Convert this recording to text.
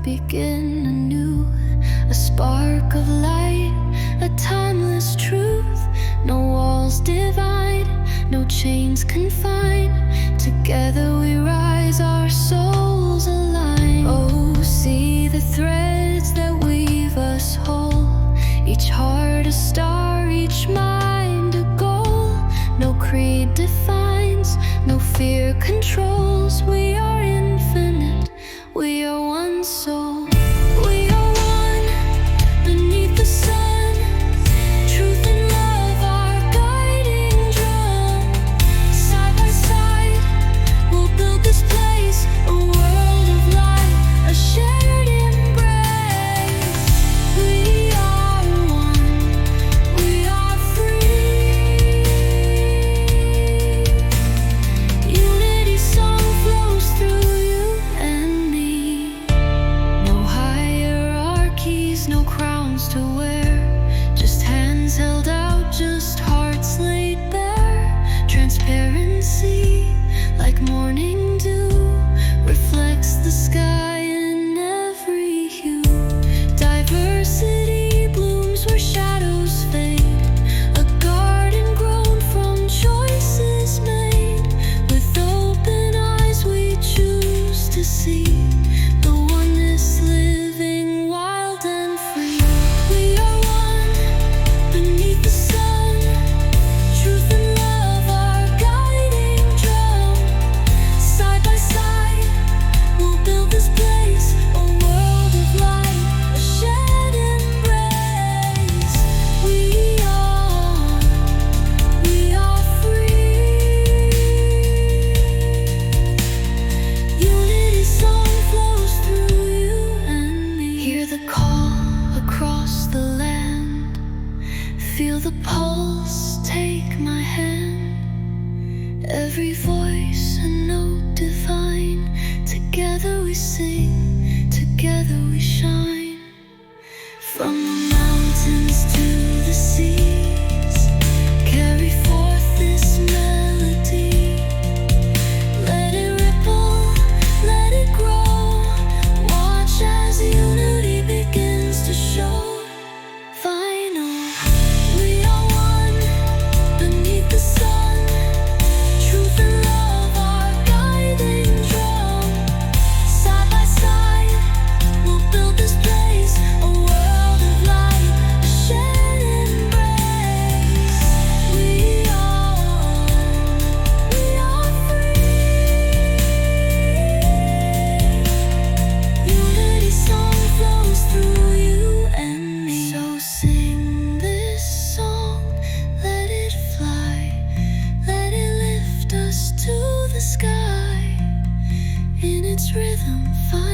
begin anew. A spark of light, a timeless truth. No walls divide, no chains confine. Together we rise, our souls align. Oh, see the threads that weave us whole. Each heart a star, each mind a goal. No creed defines, no fear controls. We are infinite, we are one soul. We are one beneath the sun. Truth and love, our guiding drum. Side by side, we'll build this place, a world of light, a shared embrace. We are one, we are free. Unity song flows through you and me. No hierarchies, no crowns to wear. Just hands held out, just hearts laid bare. Transparency, like morning dew, reflects the sky in every hue. Diversity blooms where shadows fade. A garden grown from choices made. With open eyes we choose to see the oneness living wild and free. We are one beneath the sun. Truth and love, our guiding drum. Side by side, we'll build this place, a world of light, a shared embrace. We are free. Unity song flows through you and me. Hear the call across the land. Feel the pulse, take my hand. Every voice a note divine. Together we sing, together we shine. From the mountains to the seas, carry forth this melody. Let it ripple, let it grow. Watch as unity begins to show. Final, we are one beneath the sun. Truth and love, our guiding drum. Side by side, we'll build this place, a world of light, a shared embrace. We are free. Unity song flows through you and me. So sing this song, let it fly, let it lift us to the sky. In its rhythm, find